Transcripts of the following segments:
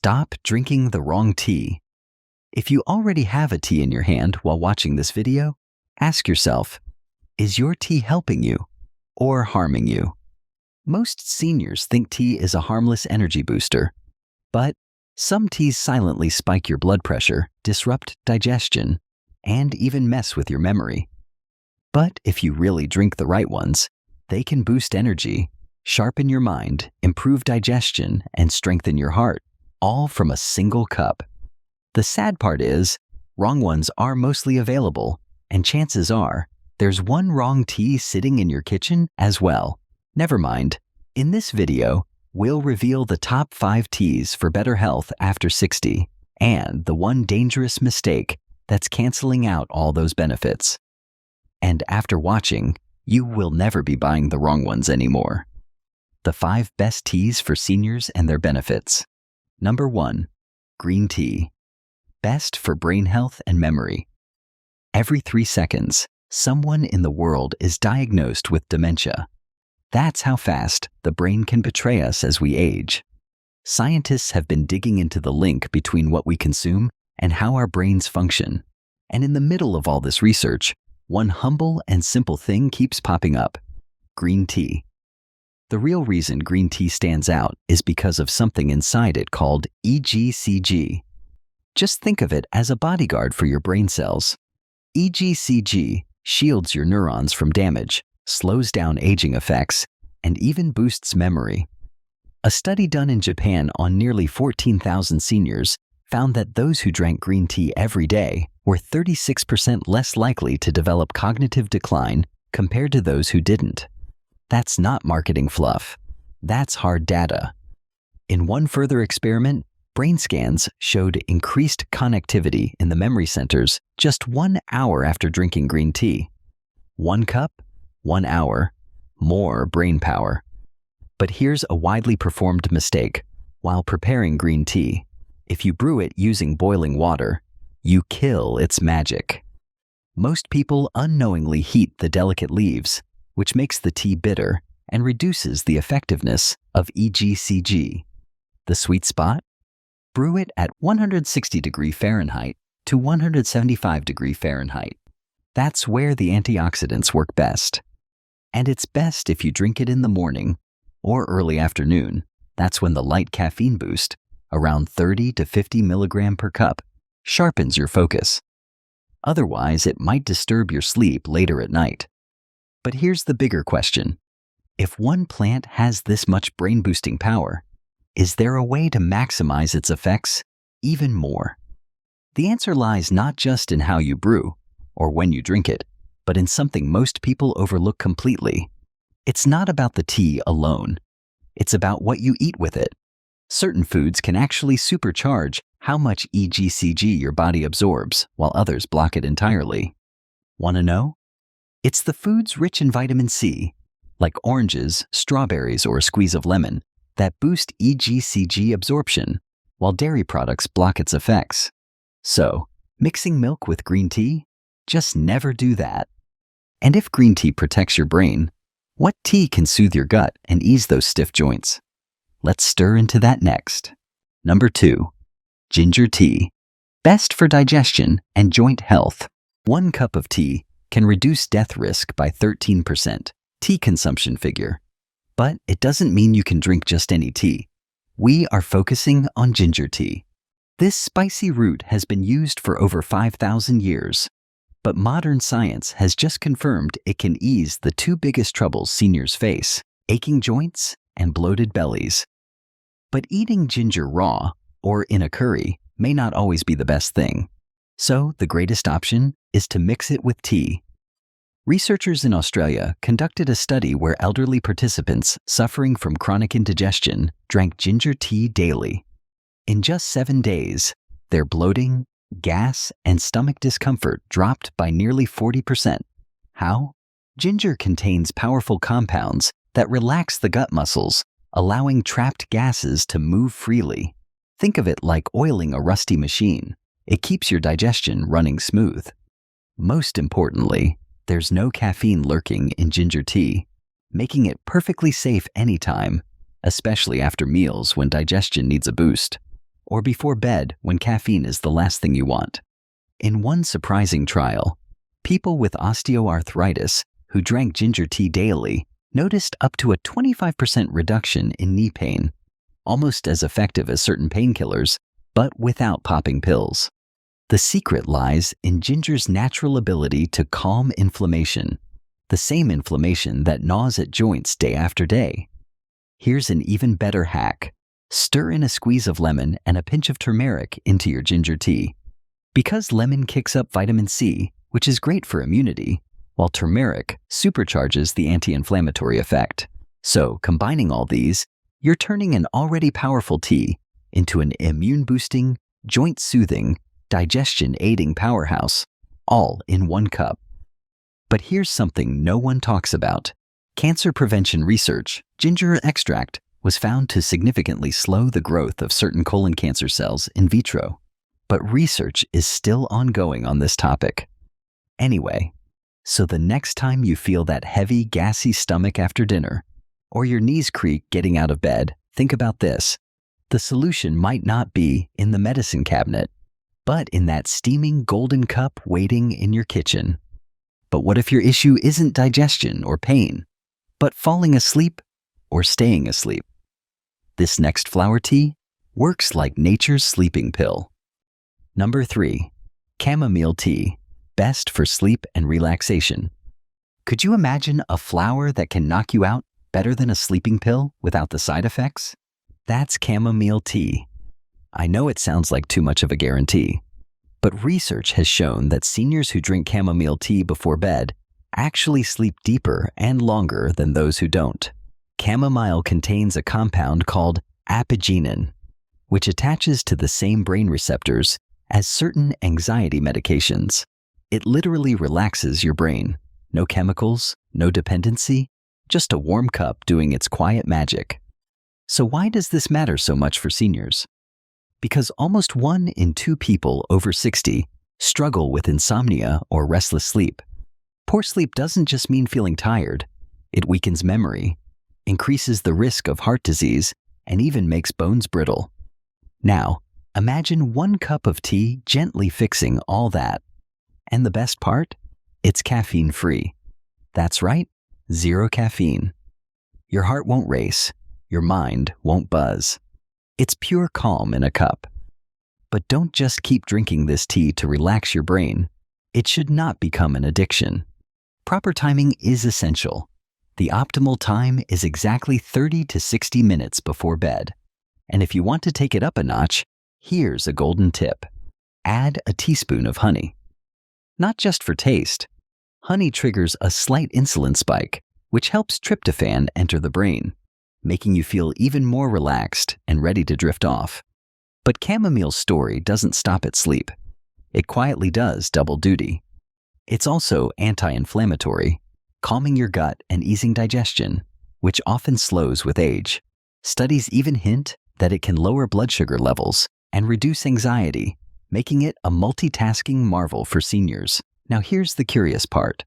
Stop drinking the wrong tea. If you already have a tea in your hand while watching this video, ask yourself, is your tea helping you or harming you? Most seniors think tea is a harmless energy booster, but some teas silently spike your blood pressure, disrupt digestion, and even mess with your memory. But if you really drink the right ones, they can boost energy, sharpen your mind, improve digestion, and strengthen your heart, all from a single cup. The sad part is, wrong ones are mostly available, and chances are, there's one wrong tea sitting in your kitchen as well. Never mind. In this video, we'll reveal the top 5 teas for better health after 60, and the one dangerous mistake that's canceling out all those benefits. And after watching, you will never be buying the wrong ones anymore. The 5 best teas for seniors and their benefits. Number 1. Green tea. Best for brain health and memory. Every 3 seconds, someone in the world is diagnosed with dementia. That's how fast the brain can betray us as we age. Scientists have been digging into the link between what we consume and how our brains function. And in the middle of all this research, one humble and simple thing keeps popping up: green tea. The real reason green tea stands out is because of something inside it called EGCG. Just think of it as a bodyguard for your brain cells. EGCG shields your neurons from damage, slows down aging effects, and even boosts memory. A study done in Japan on nearly 14,000 seniors found that those who drank green tea every day were 36% less likely to develop cognitive decline compared to those who didn't. That's not marketing fluff. That's hard data. In one further experiment, brain scans showed increased connectivity in the memory centers just 1 hour after drinking green tea. 1 cup, 1 hour, more brain power. But here's a widely performed mistake. While preparing green tea, if you brew it using boiling water, you kill its magic. Most people unknowingly heat the delicate leaves, which makes the tea bitter and reduces the effectiveness of EGCG. The sweet spot? Brew it at 160° Fahrenheit to 175° Fahrenheit. That's where the antioxidants work best. And it's best if you drink it in the morning or early afternoon. That's when the light caffeine boost, around 30 to 50 milligram per cup, sharpens your focus. Otherwise, it might disturb your sleep later at night. But here's the bigger question. If one plant has this much brain-boosting power, is there a way to maximize its effects even more? The answer lies not just in how you brew or when you drink it, but in something most people overlook completely. It's not about the tea alone. It's about what you eat with it. Certain foods can actually supercharge how much EGCG your body absorbs, while others block it entirely. Want to know? It's the foods rich in vitamin C, like oranges, strawberries, or a squeeze of lemon, that boost EGCG absorption, while dairy products block its effects. So, mixing milk with green tea? Just never do that. And if green tea protects your brain, what tea can soothe your gut and ease those stiff joints? Let's stir into that next. Number 2. Ginger tea. Best for digestion and joint health. 1 cup of tea can reduce death risk by 13%. Tea consumption figure. But it doesn't mean you can drink just any tea. We are focusing on ginger tea. This spicy root has been used for over 5,000 years. But modern science has just confirmed it can ease the 2 biggest troubles seniors face: aching joints and bloated bellies. But eating ginger raw or in a curry may not always be the best thing. So the greatest option is to mix it with tea. Researchers in Australia conducted a study where elderly participants suffering from chronic indigestion drank ginger tea daily. In just 7 days, their bloating, gas, and stomach discomfort dropped by nearly 40%. How? Ginger contains powerful compounds that relax the gut muscles, allowing trapped gases to move freely. Think of it like oiling a rusty machine. It keeps your digestion running smooth. Most importantly, there's no caffeine lurking in ginger tea, making it perfectly safe anytime, especially after meals when digestion needs a boost. or before bed when caffeine is the last thing you want. In one surprising trial, people with osteoarthritis who drank ginger tea daily noticed up to a 25% reduction in knee pain, almost as effective as certain painkillers, but without popping pills. The secret lies in ginger's natural ability to calm inflammation, the same inflammation that gnaws at joints day after day. Here's an even better hack. Stir in a squeeze of lemon and a pinch of turmeric into your ginger tea. Because lemon kicks up vitamin C, which is great for immunity, while turmeric supercharges the anti-inflammatory effect. So, combining all these, you're turning an already powerful tea into an immune-boosting, joint-soothing, digestion-aiding powerhouse, all in one cup. But here's something no one talks about. Cancer prevention research, ginger extract, was found to significantly slow the growth of certain colon cancer cells in vitro. But research is still ongoing on this topic. Anyway, so the next time you feel that heavy, gassy stomach after dinner, or your knees creak getting out of bed, think about this. The solution might not be in the medicine cabinet, but in that steaming golden cup waiting in your kitchen. But what if your issue isn't digestion or pain, but falling asleep or staying asleep? This next flower tea works like nature's sleeping pill. Number 3. Chamomile tea, best for sleep and relaxation. Could you imagine a flower that can knock you out better than a sleeping pill without the side effects? That's chamomile tea. I know it sounds like too much of a guarantee, but research has shown that seniors who drink chamomile tea before bed actually sleep deeper and longer than those who don't. Chamomile contains a compound called apigenin, which attaches to the same brain receptors as certain anxiety medications. It literally relaxes your brain. No chemicals, no dependency, just a warm cup doing its quiet magic. So why does this matter so much for seniors? Because almost 1 in 2 people over 60 struggle with insomnia or restless sleep. Poor sleep doesn't just mean feeling tired. It weakens memory, increases the risk of heart disease, and even makes bones brittle. Now, imagine 1 cup of tea gently fixing all that. And the best part? It's caffeine-free. That's right, 0 caffeine. Your heart won't race. Your mind won't buzz. It's pure calm in a cup. But don't just keep drinking this tea to relax your brain. It should not become an addiction. Proper timing is essential. The optimal time is exactly 30 to 60 minutes before bed. And if you want to take it up a notch, here's a golden tip. Add a teaspoon of honey. Not just for taste. Honey triggers a slight insulin spike, which helps tryptophan enter the brain, making you feel even more relaxed and ready to drift off. But chamomile's story doesn't stop at sleep. It quietly does double duty. It's also anti-inflammatory, calming your gut and easing digestion, which often slows with age. Studies even hint that it can lower blood sugar levels and reduce anxiety, making it a multitasking marvel for seniors. Now here's the curious part.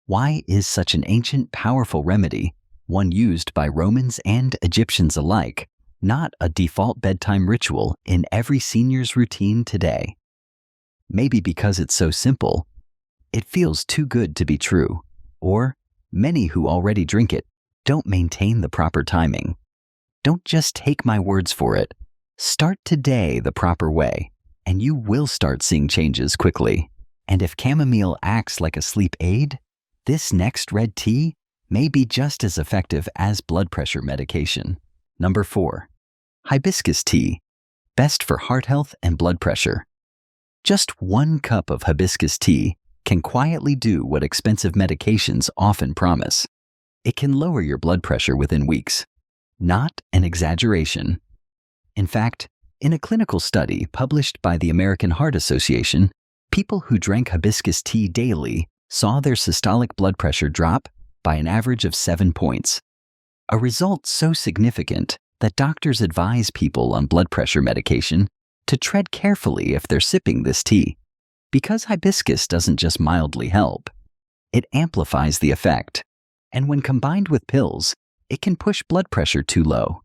Why is such an ancient, powerful remedy, one used by Romans and Egyptians alike, not a default bedtime ritual in every senior's routine today? Maybe because it's so simple, it feels too good to be true, or many who already drink it don't maintain the proper timing. Don't just take my words for it. Start today the proper way, and you will start seeing changes quickly. And if chamomile acts like a sleep aid, this next red tea may be just as effective as blood pressure medication. Number 4. Hibiscus tea, best for heart health and blood pressure. Just 1 cup of hibiscus tea can quietly do what expensive medications often promise. It can lower your blood pressure within weeks. Not an exaggeration. In fact, in a clinical study published by the American Heart Association, people who drank hibiscus tea daily saw their systolic blood pressure drop by an average of 7 points. A result so significant that doctors advise people on blood pressure medication to tread carefully if they're sipping this tea. Because hibiscus doesn't just mildly help, it amplifies the effect, and when combined with pills, it can push blood pressure too low.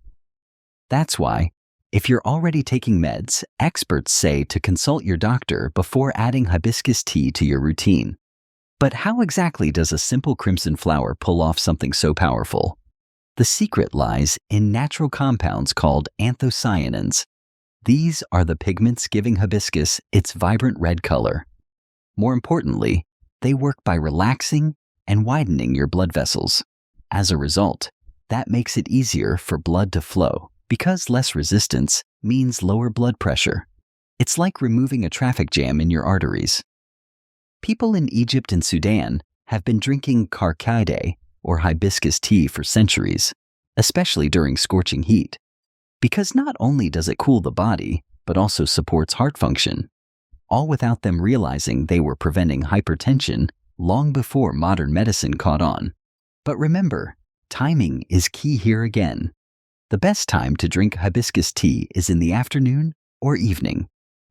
That's why, If you're already taking meds, experts say to consult your doctor before adding hibiscus tea to your routine. But how exactly does a simple crimson flower pull off something so powerful? The secret lies in natural compounds called anthocyanins. These are the pigments giving hibiscus its vibrant red color. More importantly, they work by relaxing and widening your blood vessels. As a result, that makes it easier for blood to flow, because less resistance means lower blood pressure. It's like removing a traffic jam in your arteries. People in Egypt and Sudan have been drinking karkide, or hibiscus tea, for centuries, especially during scorching heat, because not only does it cool the body, but also supports heart function, all without them realizing they were preventing hypertension long before modern medicine caught on. But remember, timing is key here again. The best time to drink hibiscus tea is in the afternoon or evening.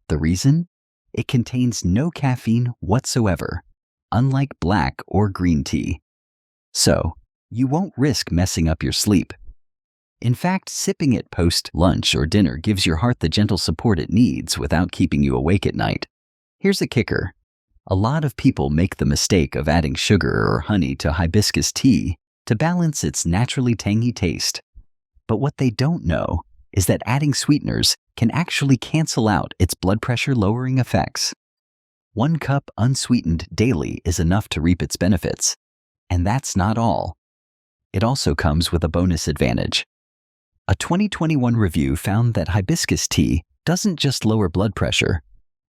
The reason? It contains no caffeine whatsoever, unlike black or green tea. So, you won't risk messing up your sleep. In fact, sipping it post-lunch or dinner gives your heart the gentle support it needs without keeping you awake at night. Here's a kicker. A lot of people make the mistake of adding sugar or honey to hibiscus tea to balance its naturally tangy taste. But what they don't know is that adding sweeteners can actually cancel out its blood pressure lowering effects. 1 cup unsweetened daily is enough to reap its benefits. And that's not all. It also comes with a bonus advantage. A 2021 review found that hibiscus tea doesn't just lower blood pressure,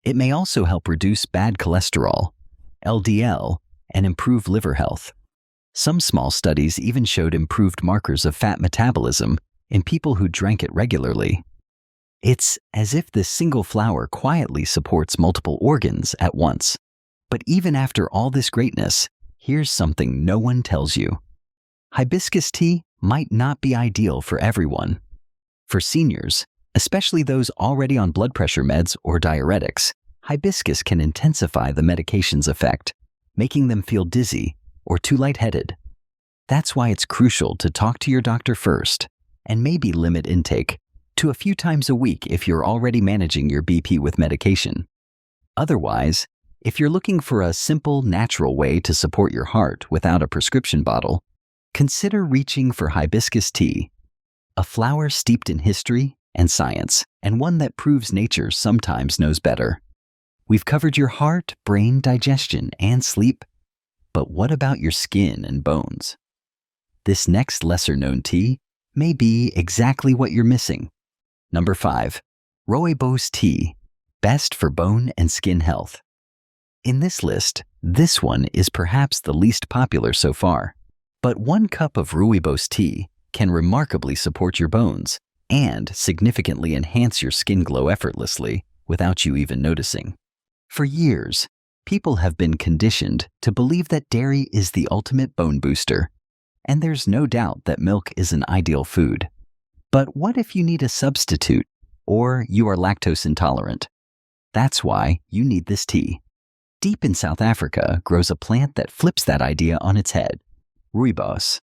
it may also help reduce bad cholesterol, LDL, and improve liver health. Some small studies even showed improved markers of fat metabolism in people who drank it regularly. It's as if this single flower quietly supports multiple organs at once. But even after all this greatness, here's something no one tells you. Hibiscus tea might not be ideal for everyone. For seniors, especially those already on blood pressure meds or diuretics, hibiscus can intensify the medication's effect, making them feel dizzy or too lightheaded. That's why it's crucial to talk to your doctor first and maybe limit intake to a few times a week if you're already managing your BP with medication. Otherwise, if you're looking for a simple, natural way to support your heart without a prescription bottle, consider reaching for hibiscus tea, a flower steeped in history and science, and one that proves nature sometimes knows better. We've covered your heart, brain, digestion, and sleep, but what about your skin and bones? This next lesser-known tea may be exactly what you're missing. Number 5. Rooibos tea, best for bone and skin health. In this list, this one is perhaps the least popular so far, but 1 cup of Rooibos tea can remarkably support your bones and significantly enhance your skin glow effortlessly without you even noticing. For years, people have been conditioned to believe that dairy is the ultimate bone booster, and there's no doubt that milk is an ideal food. But what if you need a substitute, or you are lactose intolerant? That's why you need this tea. Deep in South Africa grows a plant that flips that idea on its head, Rooibos.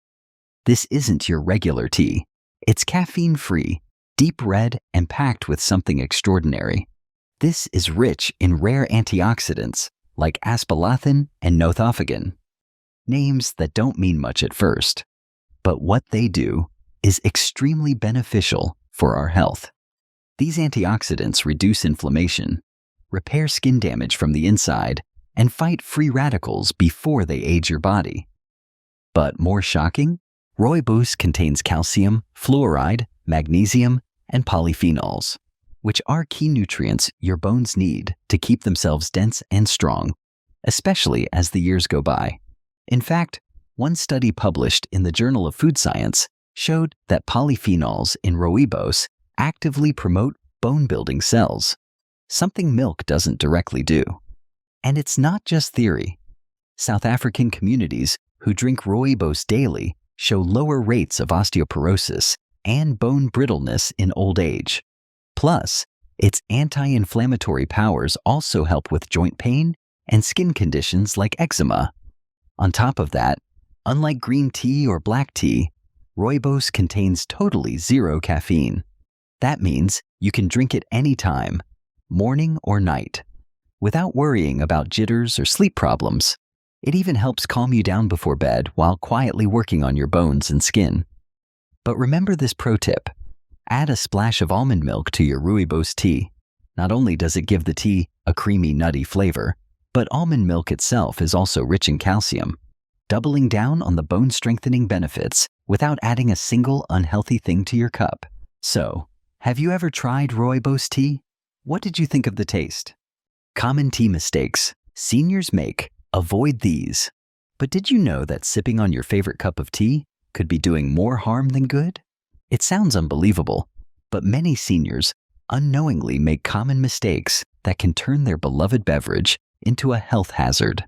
This isn't your regular tea. It's caffeine-free, deep red, and packed with something extraordinary. This is rich in rare antioxidants like aspalathin and nothofagin, names that don't mean much at first. But what they do is extremely beneficial for our health. These antioxidants reduce inflammation, repair skin damage from the inside, and fight free radicals before they age your body. But more shocking, Rooibos contains calcium, fluoride, magnesium, and polyphenols, which are key nutrients your bones need to keep themselves dense and strong, especially as the years go by. In fact, one study published in the Journal of Food Science showed that polyphenols in Rooibos actively promote bone-building cells, something milk doesn't directly do. And it's not just theory. South African communities who drink Rooibos daily show lower rates of osteoporosis and bone brittleness in old age. Plus, its anti-inflammatory powers also help with joint pain and skin conditions like eczema. On top of that, unlike green tea or black tea, Rooibos contains totally zero caffeine. That means you can drink it anytime, morning or night, without worrying about jitters or sleep problems. It even helps calm you down before bed while quietly working on your bones and skin. But remember this pro tip. Add a splash of almond milk to your Rooibos tea. Not only does it give the tea a creamy, nutty flavor, but almond milk itself is also rich in calcium, doubling down on the bone-strengthening benefits without adding a single unhealthy thing to your cup. So, have you ever tried Rooibos tea? What did you think of the taste? Common tea mistakes seniors make. Avoid these. But did you know that sipping on your favorite cup of tea could be doing more harm than good? It sounds unbelievable, but many seniors unknowingly make common mistakes that can turn their beloved beverage into a health hazard.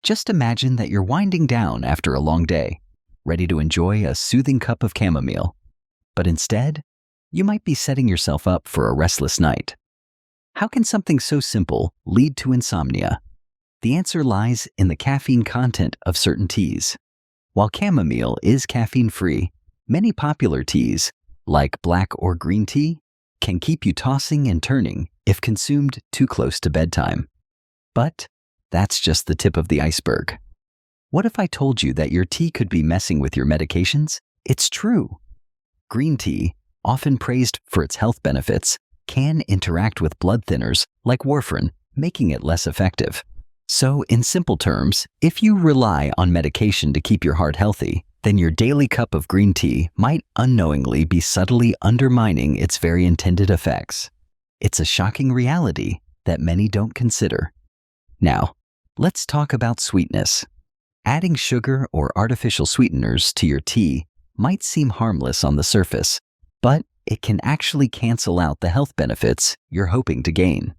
Just imagine that you're winding down after a long day, ready to enjoy a soothing cup of chamomile. But instead, you might be setting yourself up for a restless night. How can something so simple lead to insomnia? The answer lies in the caffeine content of certain teas. While chamomile is caffeine-free, many popular teas, like black or green tea, can keep you tossing and turning if consumed too close to bedtime. But that's just the tip of the iceberg. What if I told you that your tea could be messing with your medications? It's true. Green tea, often praised for its health benefits, can interact with blood thinners like warfarin, making it less effective. So, in simple terms, if you rely on medication to keep your heart healthy, then your daily cup of green tea might unknowingly be subtly undermining its very intended effects. It's a shocking reality that many don't consider. Now, let's talk about sweetness. Adding sugar or artificial sweeteners to your tea might seem harmless on the surface, but it can actually cancel out the health benefits you're hoping to gain.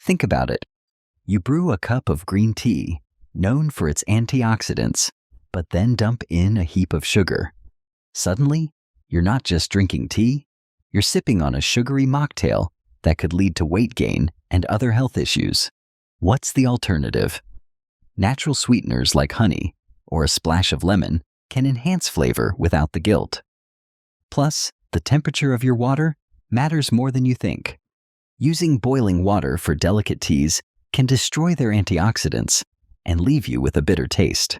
Think about it. You brew a cup of green tea, known for its antioxidants, but then dump in a heap of sugar. Suddenly, you're not just drinking tea, you're sipping on a sugary mocktail that could lead to weight gain and other health issues. What's the alternative? Natural sweeteners like honey or a splash of lemon can enhance flavor without the guilt. Plus, the temperature of your water matters more than you think. Using boiling water for delicate teas can destroy their antioxidants and leave you with a bitter taste.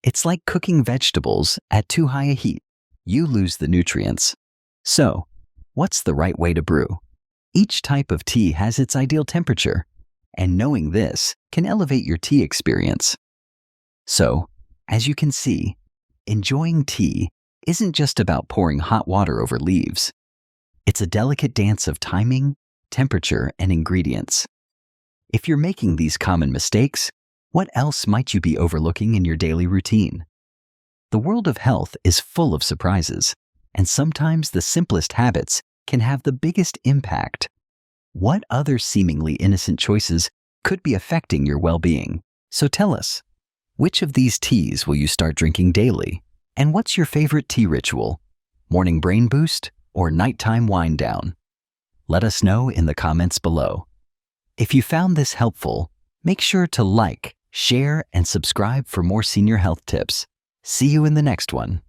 It's like cooking vegetables at too high a heat. You lose the nutrients. So, what's the right way to brew? Each type of tea has its ideal temperature, and knowing this can elevate your tea experience. So, as you can see, enjoying tea isn't just about pouring hot water over leaves. It's a delicate dance of timing, temperature, and ingredients. If you're making these common mistakes, what else might you be overlooking in your daily routine? The world of health is full of surprises, and sometimes the simplest habits can have the biggest impact. What other seemingly innocent choices could be affecting your well-being? So tell us, which of these teas will you start drinking daily? And what's your favorite tea ritual? Morning brain boost or nighttime wind down? Let us know in the comments below. If you found this helpful, make sure to like, share, and subscribe for more senior health tips. See you in the next one.